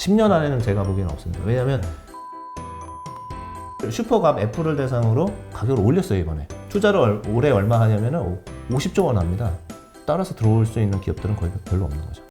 10년 안에는 제가 보기에는 없습니다. 왜냐하면 슈퍼갑 애플을 대상으로 가격을 올렸어요 이번에. 투자를 올해 얼마 하냐면은 50조 원 합니다. 따라서 들어올 수 있는 기업들은 거의 별로 없는 거죠.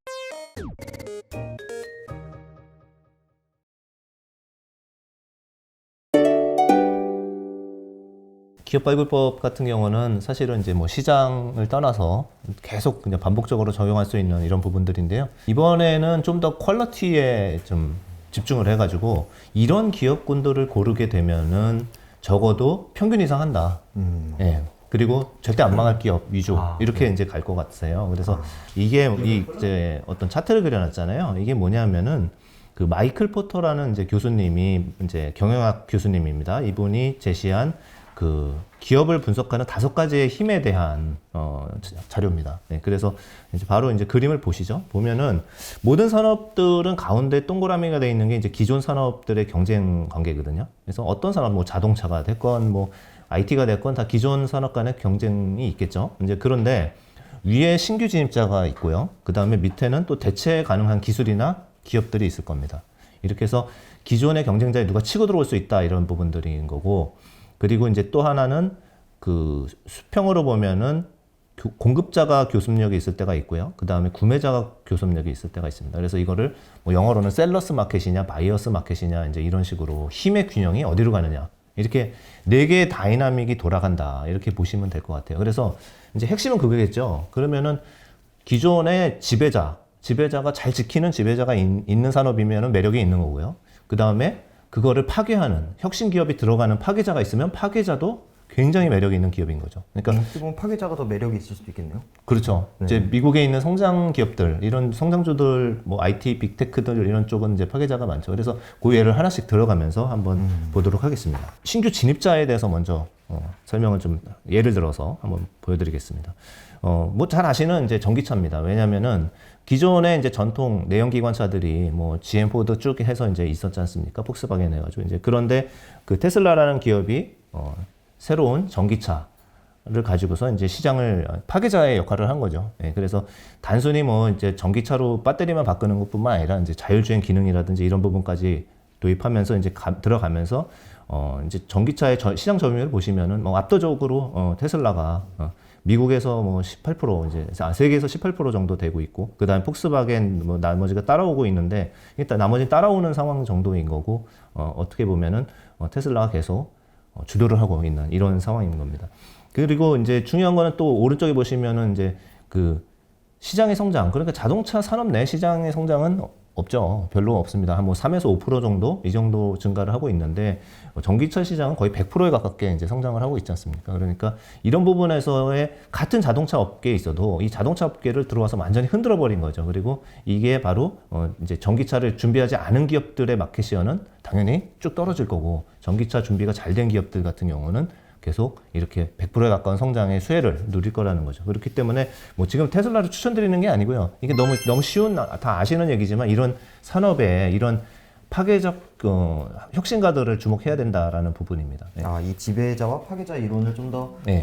기업발굴법 같은 경우는 사실은 이제 뭐 시장을 떠나서 계속 그냥 반복적으로 적용할 수 있는 이런 부분들인데요. 이번에는 좀 더 퀄리티에 좀 집중을 해가지고 이런 기업군들을 고르게 되면은 적어도 평균 이상 한다. 예. 그리고 절대 안 망할 기업 위주 이렇게 이제 갈 것 같아요. 그래서 이게 이제 어떤 차트를 그려놨잖아요. 이게 뭐냐면은 그 마이클 포터라는 이제 교수님이 이제 경영학 교수님입니다. 이분이 제시한 그 기업을 분석하는 5가지의 힘에 대한 자료입니다. 네, 그래서 이제 바로 이제 그림을 보시죠. 보면은 모든 산업들은 가운데 동그라미가 되어 있는 게 이제 기존 산업들의 경쟁 관계거든요. 그래서 어떤 산업, 뭐 자동차가 됐건 뭐 IT가 됐건 다 기존 산업 간의 경쟁이 있겠죠. 이제 그런데 위에 신규 진입자가 있고요. 그 다음에 밑에는 또 대체 가능한 기술이나 기업들이 있을 겁니다. 이렇게 해서 기존의 경쟁자에 누가 치고 들어올 수 있다 이런 부분들인 거고. 그리고 이제 또 하나는 그 수평으로 보면은 공급자가 교섭력이 있을 때가 있고요. 그 다음에 구매자가 교섭력이 있을 때가 있습니다. 그래서 이거를 뭐 영어로는 셀러스 마켓이냐, 바이어스 마켓이냐, 이제 이런 식으로 힘의 균형이 어디로 가느냐. 이렇게 4개의 다이나믹이 돌아간다. 이렇게 보시면 될 것 같아요. 그래서 이제 핵심은 그거겠죠. 그러면은 기존의 지배자가 잘 지키는 지배자가 있는 산업이면은 매력이 있는 거고요. 그 다음에 그거를 파괴하는 혁신 기업이 들어가는 파괴자가 있으면 파괴자도 굉장히 매력이 있는 기업인 거죠. 그러니까 어떻게 보면 파괴자가 더 매력이 있을 수도 있겠네요. 그렇죠. 네. 이제 미국에 있는 성장 기업들, 이런 성장주들, 뭐 IT, 빅테크들 이런 쪽은 이제 파괴자가 많죠. 그래서 그 예를 하나씩 들어가면서 한번 보도록 하겠습니다. 신규 진입자에 대해서 먼저 설명을 좀 예를 들어서 한번 보여드리겠습니다. 뭐 잘 아시는 이제 전기차입니다. 왜냐면은 기존에 이제 전통 내연기관차들이 뭐 GM 포드 쭉 해서 이제 있었지 않습니까? 폭스바겐 해가지고 이제 그런데 그 테슬라라는 기업이 새로운 전기차를 가지고서 이제 시장을 파괴자의 역할을 한 거죠. 예, 그래서 단순히 뭐 이제 전기차로 배터리만 바꾸는 것뿐만 아니라 이제 자율주행 기능이라든지 이런 부분까지 도입하면서 이제 들어가면서 이제 전기차의 시장 점유율을 보시면은 뭐 압도적으로 테슬라가 미국에서 뭐 18% 이제 세계에서 18% 정도 되고 있고 그다음에 폭스바겐 뭐 나머지가 따라오고 있는데 일단 나머지 따라오는 상황 정도인 거고 어떻게 보면은 테슬라가 계속 주도를 하고 있는 이런 상황인 겁니다. 그리고 이제 중요한 거는 또 오른쪽에 보시면은 이제 그 시장의 성장 그러니까 자동차 산업 내 시장의 성장은 없죠. 별로 없습니다. 한 뭐 3에서 5% 정도 이 정도 증가를 하고 있는데 전기차 시장은 거의 100%에 가깝게 이제 성장을 하고 있지 않습니까? 그러니까 이런 부분에서의 같은 자동차 업계에 있어도 이 자동차 업계를 들어와서 완전히 흔들어 버린 거죠. 그리고 이게 바로 이제 전기차를 준비하지 않은 기업들의 마켓시어는 당연히 쭉 떨어질 거고 전기차 준비가 잘 된 기업들 같은 경우는 계속 이렇게 100%에 가까운 성장의 수혜를 누릴 거라는 거죠. 그렇기 때문에 뭐 지금 테슬라를 추천드리는 게 아니고요. 이게 너무 쉬운 다 아시는 얘기지만 이런 산업에 이런 파괴적 혁신가들을 주목해야 된다라는 부분입니다. 네. 이 지배자와 파괴자 이론을 좀 더 네.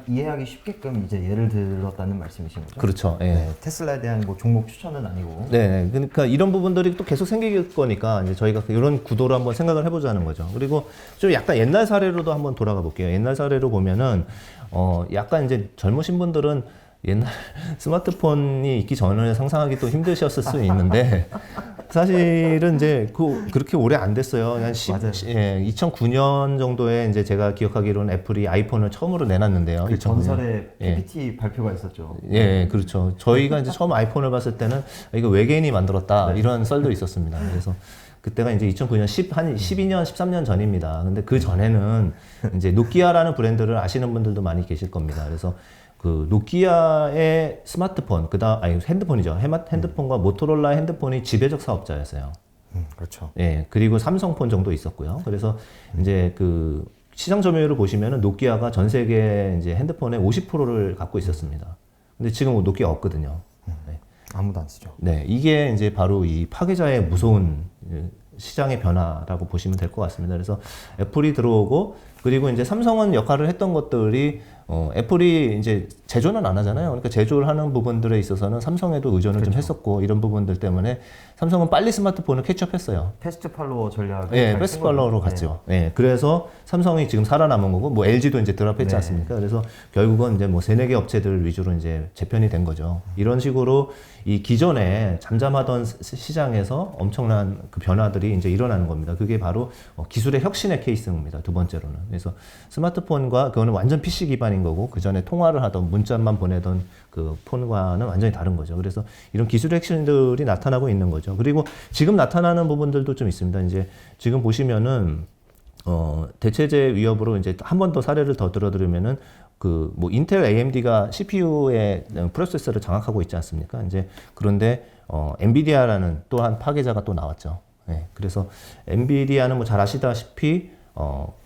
이해하기 쉽게끔 이제 예를 들었다는 말씀이신 거죠? 그렇죠. 예. 네, 테슬라에 대한 뭐 종목 추천은 아니고. 네, 그러니까 이런 부분들이 또 계속 생길 거니까 이제 저희가 이런 구도로 한번 생각을 해보자는 거죠. 그리고 좀 약간 옛날 사례로도 한번 돌아가 볼게요. 옛날 사례로 보면은 약간 이제 젊으신 분들은 옛날 스마트폰이 있기 전에 상상하기 또 힘드셨을 수 있는데 사실은 이제 그렇게 오래 안 됐어요. 한 2009년 정도에 이제 제가 기억하기로는 애플이 아이폰을 처음으로 내놨는데요. 그 전설의 PPT 발표가 있었죠. 예, 그렇죠. 저희가 이제 처음 아이폰을 봤을 때는 이거 외계인이 만들었다 이런 썰도 있었습니다. 그래서 그때가 이제 2009년 한 12년, 13년 전입니다. 근데 그 전에는 이제 노키아라는 브랜드를 아시는 분들도 많이 계실 겁니다. 그래서 그 노키아의 스마트폰, 핸드폰이죠. 핸드폰과 모토로라 핸드폰이 지배적 사업자였어요. 그렇죠. 예, 그리고 삼성폰 정도 있었고요. 그래서 이제 그 시장 점유율을 보시면은 노키아가 전 세계 이제 핸드폰의 50%를 갖고 있었습니다. 근데 지금 노키아 없거든요. 네. 아무도 안 쓰죠. 네, 이게 이제 바로 이 파괴자의 무서운 시장의 변화라고 보시면 될 것 같습니다. 그래서 애플이 들어오고 그리고 이제 삼성은 역할을 했던 것들이 애플이 이제 제조는 안 하잖아요. 그러니까 제조를 하는 부분들에 있어서는 삼성에도 의존을 좀 했었고 이런 부분들 때문에 삼성은 빨리 스마트폰을 캐치업했어요. 패스트 팔로워 전략을 예, 잘 패스트 쓴 거죠. 팔로워로 갔죠. 예, 그래서 삼성이 지금 살아남은 거고, 뭐 LG도 이제 드랍했지 네. 않습니까? 그래서 결국은 이제 뭐 세네 개 업체들 위주로 이제 재편이 된 거죠. 이런 식으로 이 기존에 잠잠하던 시장에서 엄청난 그 변화들이 이제 일어나는 겁니다. 그게 바로 기술의 혁신의 케이스입니다. 두 번째로는. 그래서 스마트폰과 그거는 완전 PC 기반인 거고, 그 전에 통화를 하던 문자만 보내던 그 폰과는 완전히 다른 거죠. 그래서 이런 기술의 혁신들이 나타나고 있는 거죠. 그리고 지금 나타나는 부분들도 좀 있습니다. 이제 지금 보시면은 대체제 위협으로 이제 한 번 더 사례를 더 들어드리면은 그 뭐 인텔 AMD가 CPU의 프로세서를 장악하고 있지 않습니까? 이제 그런데 엔비디아라는 또한 파괴자가 또 나왔죠. 예, 그래서 엔비디아는 뭐 잘 아시다시피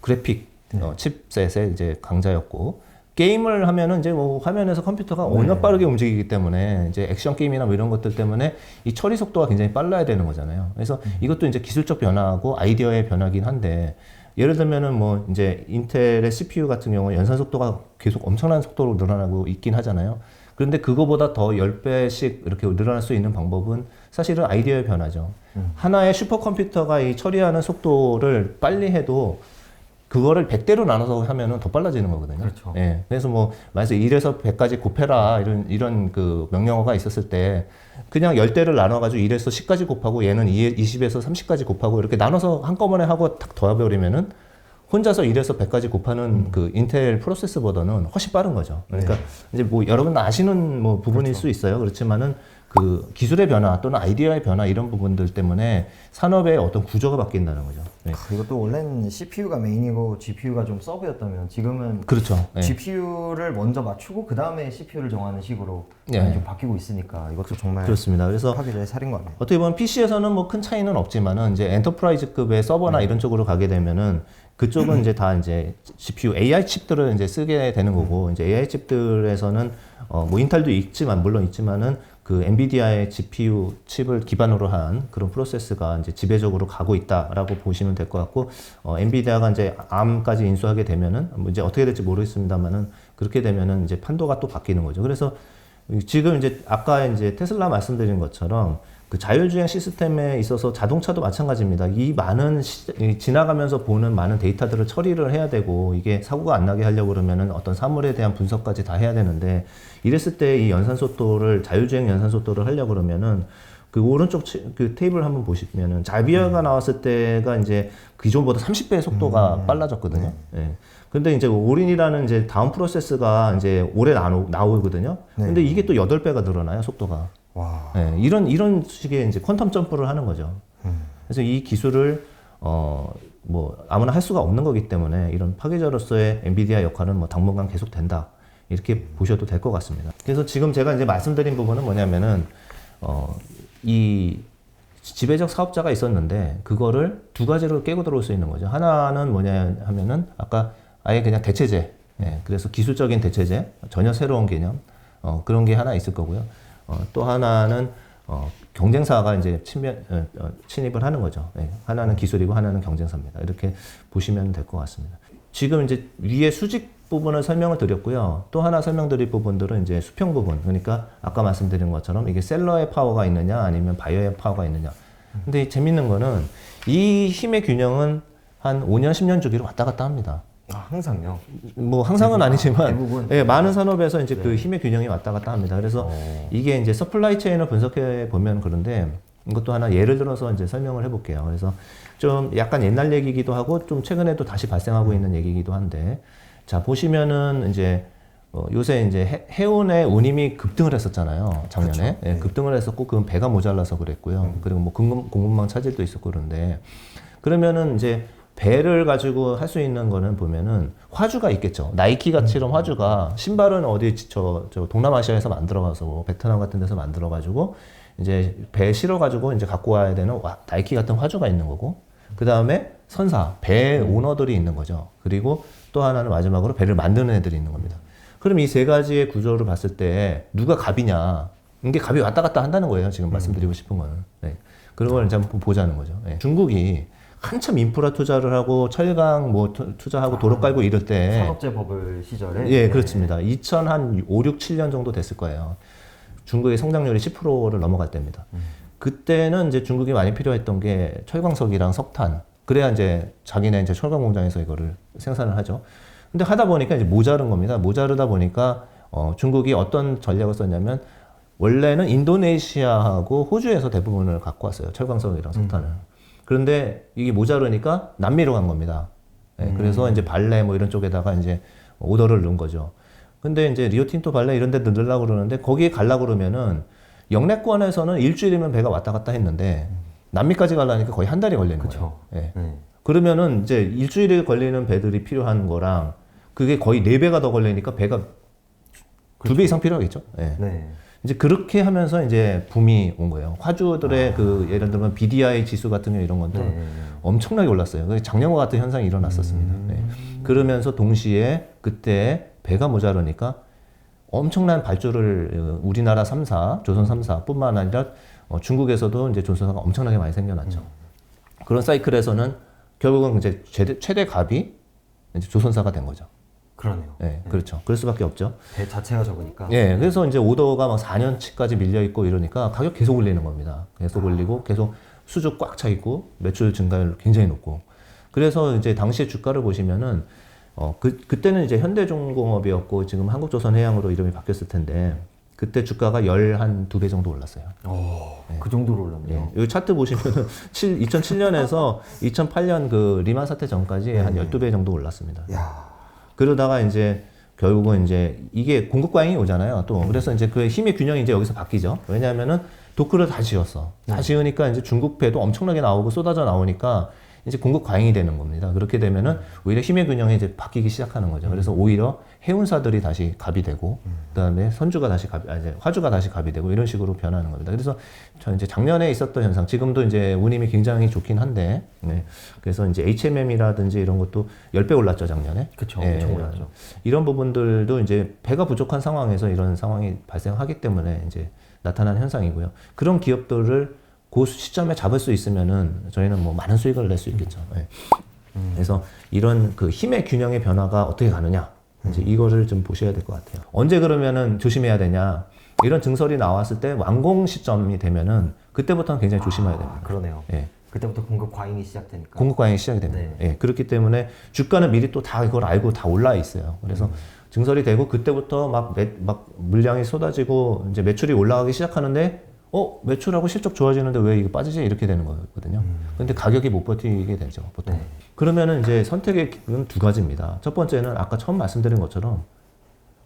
그래픽 칩셋의 이제 강자였고, 게임을 하면은 이제 뭐 화면에서 컴퓨터가 워낙 빠르게 움직이기 때문에 이제 액션 게임이나 뭐 이런 것들 때문에 이 처리 속도가 굉장히 빨라야 되는 거잖아요. 그래서 이것도 이제 기술적 변화하고 아이디어의 변화긴 한데, 예를 들면은 뭐 이제 인텔의 CPU 같은 경우는 연산 속도가 계속 엄청난 속도로 늘어나고 있긴 하잖아요. 그런데 그거보다 더 10배씩 이렇게 늘어날 수 있는 방법은 사실은 아이디어의 변화죠. 하나의 슈퍼컴퓨터가 이 처리하는 속도를 빨리 해도 그거를 100대로 나눠서 하면은 더 빨라지는 거거든요. 그렇죠. 예. 그래서 뭐, 만약에 1에서 100까지 곱해라, 이런 그 명령어가 있었을 때, 그냥 10대를 나눠가지고 1에서 10까지 곱하고 얘는 20에서 30까지 곱하고 이렇게 나눠서 한꺼번에 하고 탁 더해버리면은 혼자서 1에서 100까지 곱하는 그 인텔 프로세스보다는 훨씬 빠른 거죠. 그러니까 이제 뭐 여러분 아시는 뭐 부분일 수 있어요. 그렇지만은 그 기술의 변화 또는 아이디어의 변화 이런 부분들 때문에 산업의 어떤 구조가 바뀐다는 거죠. 네. 이것도 원래는 CPU가 메인이고 GPU가 좀 서브였다면 지금은 그렇죠. 네. GPU를 먼저 맞추고 그 다음에 CPU를 정하는 식으로 네. 좀 바뀌고 있으니까 이것도 정말 그렇습니다. 그래서 파괴자의 살인 것 같네요. 어떻게 보면 PC에서는 뭐 큰 차이는 없지만은 이제 엔터프라이즈급의 서버나 이런 쪽으로 가게 되면은 그쪽은 이제 다 이제 GPU AI 칩들을 이제 쓰게 되는 거고, 이제 AI 칩들에서는 뭐 인텔도 있지만 물론 있지만은 그 엔비디아의 GPU 칩을 기반으로 한 그런 프로세스가 이제 지배적으로 가고 있다라고 보시면 될 것 같고, 엔비디아가 이제 ARM까지 인수하게 되면은 뭐 이제 어떻게 될지 모르겠습니다만은 그렇게 되면은 이제 판도가 또 바뀌는 거죠. 그래서 지금 이제 아까 이제 테슬라 말씀드린 것처럼 그 자율주행 시스템에 있어서 자동차도 마찬가지입니다. 이 많은 지나가면서 보는 많은 데이터들을 처리를 해야 되고, 이게 사고가 안 나게 하려고 그러면은 어떤 사물에 대한 분석까지 다 해야 되는데, 이랬을 때 이 연산 속도를 자율주행 연산 속도를 하려고 그러면은 그 오른쪽 그 테이블 한번 보시면은 자비아가 나왔을 때가 이제 기존보다 30배의 속도가 빨라졌거든요. 예. 근데 이제 올인이라는 이제 다음 프로세스가 이제 올해 나오거든요. 근데 이게 또 8배가 늘어나요, 속도가. 와. 네, 이런 식의 이제 퀀텀 점프를 하는 거죠. 그래서 이 기술을 뭐 아무나 할 수가 없는 거기 때문에 이런 파괴자로서의 엔비디아 역할은 뭐 당분간 계속 된다, 이렇게 보셔도 될 것 같습니다. 그래서 지금 제가 이제 말씀드린 부분은 뭐냐면은 이 지배적 사업자가 있었는데 그거를 두 가지로 깨고 들어올 수 있는 거죠. 하나는 뭐냐 하면은 아까 아예 그냥 대체제, 예, 그래서 기술적인 대체제, 전혀 새로운 개념, 그런 게 하나 있을 거고요. 또 하나는 경쟁사가 이제 침입을 하는 거죠. 네, 하나는 기술이고 하나는 경쟁사입니다. 이렇게 보시면 될 것 같습니다. 지금 이제 위에 수직 부분을 설명을 드렸고요. 또 하나 설명드릴 부분들은 이제 수평 부분. 그러니까 아까 말씀드린 것처럼 이게 셀러의 파워가 있느냐 아니면 바이어의 파워가 있느냐. 근데 재밌는 거는 이 힘의 균형은 한 5년, 10년 주기로 왔다 갔다 합니다. 아, 항상요? 뭐 항상은 아니지만 대부분? 예, 많은 산업에서 이제 그 힘의 균형이 왔다 갔다 합니다. 그래서 이게 이제 서플라이 체인을 분석해 보면 그런데 이것도 하나 예를 들어서 이제 설명을 해볼게요. 그래서 좀 약간 옛날 얘기기도 하고 좀 최근에도 다시 발생하고 있는 얘기기도 한데, 자 보시면은 이제 요새 이제 해운의 운임이 급등을 했었잖아요, 작년에. 예, 급등을 했었고 그건 배가 모자라서 그랬고요. 그리고 뭐 공급망 차질도 있었고 그런데, 그러면은 이제 배를 가지고 할 수 있는 거는 보면은 화주가 있겠죠. 나이키 같이런 화주가, 신발은 어디 저 동남아시아에서 만들어가서 뭐 베트남 같은 데서 만들어가지고 이제 배 실어가지고 이제 갖고 와야 되는 나이키 같은 화주가 있는 거고, 그 다음에 선사, 배 오너들이 있는 거죠. 그리고 또 하나는 마지막으로 배를 만드는 애들이 있는 겁니다. 그럼 이 세 가지의 구조를 봤을 때 누가 갑이냐? 이게 갑이 왔다 갔다 한다는 거예요. 지금 말씀드리고 싶은 거는. 네. 그런 걸 이제 한번 보자는 거죠. 네. 중국이 한참 인프라 투자를 하고 철강 뭐 투자하고 도로 깔고 이럴 때 산업재 버블 시절에 예, 그렇습니다. 2005, 6, 7년 정도 됐을 거예요. 중국의 성장률이 10%를 넘어갈 때입니다. 그때는 이제 중국이 많이 필요했던 게 철광석이랑 석탄. 그래야 이제 자기네 이제 철강 공장에서 이거를 생산을 하죠. 근데 하다 보니까 이제 모자른 겁니다. 모자르다 보니까 중국이 어떤 전략을 썼냐면 원래는 인도네시아하고 호주에서 대부분을 갖고 왔어요. 철광석이랑 석탄을. 그런데 이게 모자르니까 남미로 간 겁니다. 예, 그래서 이제 발레 뭐 이런 쪽에다가 이제 오더를 넣은 거죠. 근데 이제 리오틴토 발레 이런 데 넣으려고 그러는데 거기에 가려고 그러면은 영내권에서는 일주일이면 배가 왔다 갔다 했는데 남미까지 가려니까 거의 한 달이 걸리는 거예요. 예. 그러면은 이제 일주일에 걸리는 배들이 필요한 거랑 그게 거의 4배가 더 걸리니까 배가 2배 이상 필요하겠죠. 예. 네. 이제 그렇게 하면서 이제 붐이 온 거예요. 화주들의 그 예를 들면 BDI 지수 같은 경우 이런 것도 엄청나게 올랐어요. 작년과 같은 현상이 일어났었습니다. 네. 그러면서 동시에 그때 배가 모자르니까 엄청난 발주를 우리나라 3사, 조선 3사뿐만 아니라 중국에서도 이제 조선사가 엄청나게 많이 생겨났죠. 그런 사이클에서는 결국은 이제 최대 갑이 이제 조선사가 된 거죠. 그러네요. 네, 그렇죠. 그럴 수밖에 없죠. 배 자체가 적으니까. 예, 그래서 이제 오더가 막 4년치까지 밀려 있고 이러니까 가격 계속 올리는 겁니다. 계속 올리고 계속 수주 꽉 차 있고 매출 증가율 굉장히 높고. 그래서 이제 당시의 주가를 보시면은 그때는 이제 현대중공업이었고 지금 한국조선해양으로 이름이 바뀌었을 텐데 그때 주가가 한 2배 정도 올랐어요. 그 정도로 올랐네요. 예, 여기 차트 보시면은 2007년에서 2008년 그 리만 사태 전까지 한 12배 정도 올랐습니다. 야. 그러다가 이제 결국은 이제 이게 공급 과잉이 오잖아요. 또 그래서 이제 그 힘의 균형이 이제 여기서 바뀌죠. 왜냐하면은 도크를 다 지었어. 다 지으니까 이제 중국 배도 엄청나게 나오고 쏟아져 나오니까 이제 공급 과잉이 되는 겁니다. 그렇게 되면은 오히려 힘의 균형이 이제 바뀌기 시작하는 거죠. 그래서 오히려 해운사들이 다시 갑이 되고, 그다음에 선주가 다시 이제 화주가 다시 갑이 되고 이런 식으로 변하는 겁니다. 그래서 저 이제 작년에 있었던 현상, 지금도 이제 운임이 굉장히 좋긴 한데, 네. 그래서 이제 HMM이라든지 이런 것도 10배 올랐죠 작년에. 그렇죠. 예, 엄청 올랐죠. 이런 부분들도 이제 배가 부족한 상황에서 이런 상황이 발생하기 때문에 이제 나타나는 현상이고요. 그런 기업들을 그 시점에 잡을 수 있으면은 저희는 뭐 많은 수익을 낼 수 있겠죠. 예. 그래서 이런 그 힘의 균형의 변화가 어떻게 가느냐, 이제 이거를 좀 보셔야 될 것 같아요. 언제 그러면은 조심해야 되냐? 이런 증설이 나왔을 때 완공 시점이 되면은 그때부터는 굉장히 조심해야 됩니다. 그러네요. 예. 그때부터 공급 과잉이 시작되니까. 공급 과잉이 시작이 됩니다. 네. 예. 그렇기 때문에 주가는 미리 또 다 이걸 알고 다 올라 있어요. 그래서 증설이 되고 그때부터 막 물량이 쏟아지고 이제 매출이 올라가기 시작하는데 매출하고 실적 좋아지는데 왜 이거 빠지지? 이렇게 되는 거거든요. 근데 가격이 못 버티게 되죠, 보통. 네. 그러면은 이제 선택의 길은 두 가지입니다. 첫 번째는 아까 처음 말씀드린 것처럼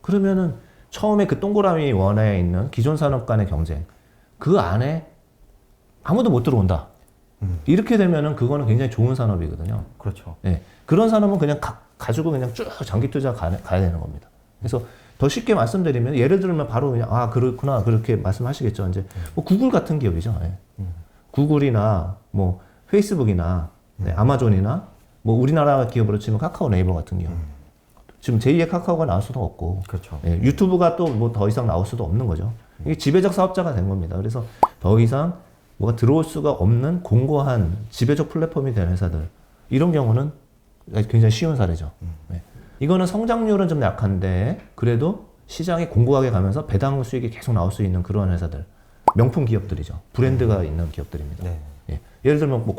그러면은 처음에 그 동그라미 원에 있는 기존 산업 간의 경쟁, 그 안에 아무도 못 들어온다. 이렇게 되면은 그거는 굉장히 좋은 산업이거든요. 그렇죠. 예. 그런 산업은 그냥 가지고 그냥 쭉 장기 투자 가야 되는 겁니다. 그래서 더 쉽게 말씀드리면 예를 들면 바로 그냥 그렇구나 그렇게 말씀하시겠죠. 이제 뭐 구글 같은 기업이죠. 예. 구글이나 뭐 페이스북이나 아마존이나 뭐 우리나라 기업으로 치면 카카오 네이버 같은 기업. 지금 제2의 카카오가 나올 수도 없고 그렇죠. 예, 유튜브가 또 뭐 더 이상 나올 수도 없는 거죠. 이게 지배적 사업자가 된 겁니다. 그래서 더 이상 뭐가 들어올 수가 없는 공고한 지배적 플랫폼이 된 회사들, 이런 경우는 굉장히 쉬운 사례죠. 네. 이거는 성장률은 좀 약한데 그래도 시장이 공고하게 가면서 배당 수익이 계속 나올 수 있는 그런 회사들, 명품 기업들이죠. 브랜드가 있는 기업들입니다. 네. 예. 예를 들면 뭐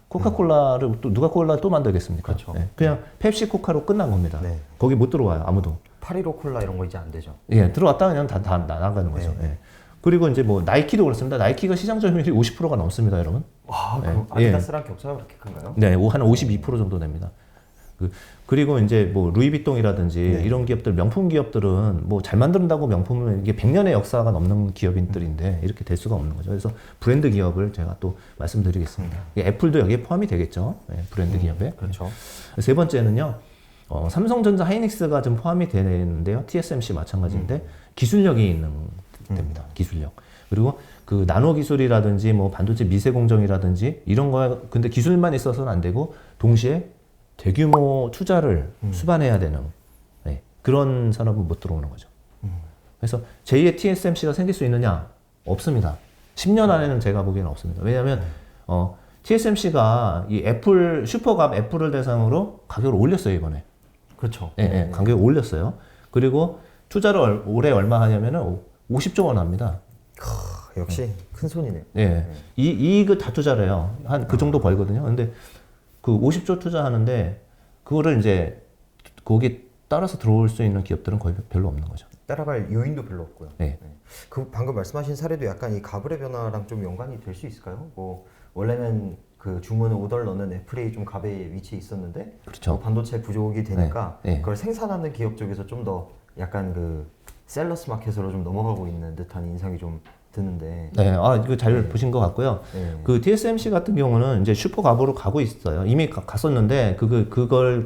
코카콜라를 또 누가 콜라 또 만들겠습니까? 그렇죠. 예. 그냥 펩시 코카로 끝난 겁니다. 네. 거기 못 들어와요, 아무도. 815 콜라 이런 거 이제 안 되죠. 예, 들어왔다 그냥 다 나가는 거죠. 네. 예. 그리고 이제 뭐 나이키도 그렇습니다. 나이키가 시장 점유율이 50%가 넘습니다, 여러분. 와, 네. 그럼 아디다스랑 격차가 그렇게 큰가요? 네, 한 52% 정도 됩니다. 그리고 이제 뭐 루이비통이라든지 이런 기업들, 명품 기업들은 뭐 잘 만든다고 명품은 이게 100년의 역사가 넘는 기업인들인데 이렇게 될 수가 없는 거죠. 그래서 브랜드 기업을 제가 또 말씀드리겠습니다. 애플도 여기에 포함이 되겠죠. 네, 브랜드 기업에. 그렇죠. 세 번째는요. 삼성전자 하이닉스가 좀 포함이 되는데요. TSMC 마찬가지인데 기술력이 있는 됩니다. 기술력. 그리고 그 나노 기술이라든지 뭐 반도체 미세 공정이라든지 이런 거에 근데 기술만 있어서는 안 되고 동시에 대규모 투자를 수반해야 되는 그런 산업은 못 들어오는 거죠. 그래서 제2의 TSMC가 생길 수 있느냐? 없습니다. 10년 안에는 제가 보기에는 없습니다. 왜냐하면 TSMC가 이 애플 슈퍼갑 애플을 대상으로 가격을 올렸어요 이번에. 그렇죠. 예, 예, 가격을 올렸어요. 그리고 투자를 올해 얼마 하냐면은 50조 원 합니다. 역시 큰 손이네요. 예, 이익을 다 투자를 해요. 한 그 정도 벌거든요. 근데 그 50조 투자하는데 그거를 이제 거기 따라서 들어올 수 있는 기업들은 거의 별로 없는 거죠. 따라갈 요인도 별로 없고요. 네. 그 방금 말씀하신 사례도 약간 이 가불의 변화랑 좀 연관이 될 수 있을까요? 뭐 원래는 그 주문을 오더를 넣는 애플이 좀 갑에 위치해 있었는데 그렇죠. 뭐 반도체 부족이 되니까 네. 네. 그걸 생산하는 기업 쪽에서 좀 더 약간 그 셀러스 마켓으로 좀 넘어가고 있는 듯한 인상이 좀 드는데. 네, 이거 잘 보신 것 같고요. 네. 그 TSMC 같은 경우는 이제 슈퍼갑으로 가고 있어요. 이미 갔었는데 그걸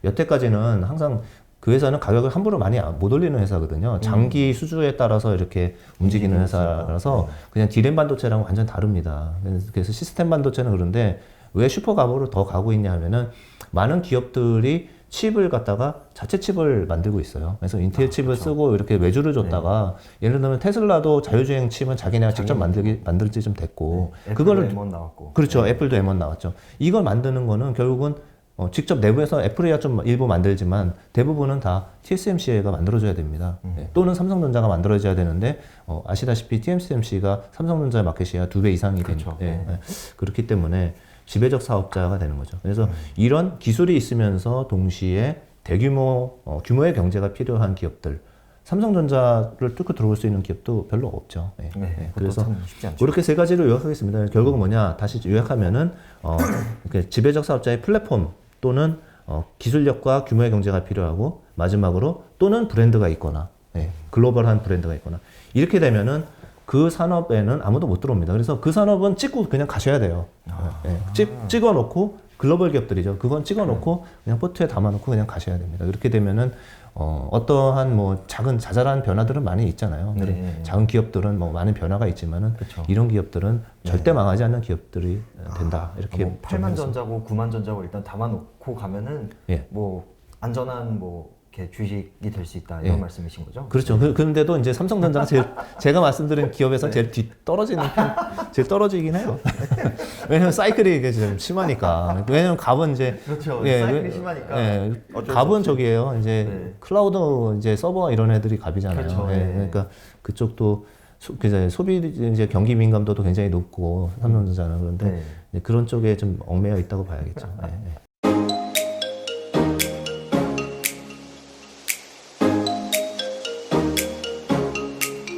여태까지는 항상 그 회사는 가격을 함부로 많이 못 올리는 회사거든요. 장기 수주에 따라서 이렇게 움직이는 회사라서 그냥 디램 반도체랑 완전 다릅니다. 그래서 시스템 반도체는 그런데 왜 슈퍼갑으로 더 가고 있냐 하면은 많은 기업들이 칩을 갖다가 자체 칩을 만들고 있어요. 그래서 인텔 칩을 그렇죠. 쓰고 이렇게 외주를 줬다가 예를 들면 테슬라도 자율주행 칩은 자기네가 직접 만들지 좀 됐고 그거를 M1 나왔고. 그렇죠. 애플도 M1 나왔죠. 이걸 만드는 거는 결국은 직접 내부에서 애플이야 좀 일부 만들지만 대부분은 다 TSMC가 만들어줘야 됩니다. 예, 또는 삼성전자가 만들어줘야 되는데 아시다시피 TSMC가 삼성전자 마켓시가 2배 이상이 그렇죠. 됩니다. 그렇기 때문에 지배적 사업자가 되는 거죠. 그래서 이런 기술이 있으면서 동시에 대규모 규모의 경제가 필요한 기업들, 삼성전자를 뚫고 들어올 수 있는 기업도 별로 없죠. 예, 예. 그래서 그래서 참 쉽지 않죠. 이렇게 세 가지를 요약하겠습니다. 결국은 뭐냐? 다시 요약하면은 이렇게 지배적 사업자의 플랫폼 또는 기술력과 규모의 경제가 필요하고 마지막으로 또는 브랜드가 있거나 글로벌한 브랜드가 있거나 이렇게 되면은 그 산업에는 아무도 못 들어옵니다. 그래서 그 산업은 찍고 그냥 가셔야 돼요. 찍어놓고 글로벌 기업들이죠. 그건 찍어놓고 그냥 포트에 담아놓고 그냥 가셔야 됩니다. 이렇게 되면은 어떠한 뭐 작은 자잘한 변화들은 많이 있잖아요. 네. 작은 기업들은 뭐 많은 변화가 있지만은 그쵸. 이런 기업들은 절대 망하지 않는 기업들이 된다. 이렇게 뭐 8만 전자고 9만 전자고 일단 담아놓고 가면은 예. 뭐 안전한 뭐 이렇게 주식이 될 수 있다 이런 예. 말씀이신 거죠? 그렇죠. 그런데도 이제 삼성전자가 제가 말씀드린 기업에서 제일 제일 떨어지긴 해요. 왜냐면 사이클이 이게 좀 심하니까. 왜냐면 갑은 이제 그렇죠. 사이클이 심하니까 어쩔 수 갑은 없이. 저기예요. 이제 네. 클라우드 이제 서버 이런 애들이 갑이잖아요. 그렇죠. 예, 네. 그러니까 그쪽도 소비 이제 경기 민감도도 굉장히 높고 삼성전자는 그런데 네. 이제 그런 쪽에 좀 얽매여 있다고 봐야겠죠. 예, 예.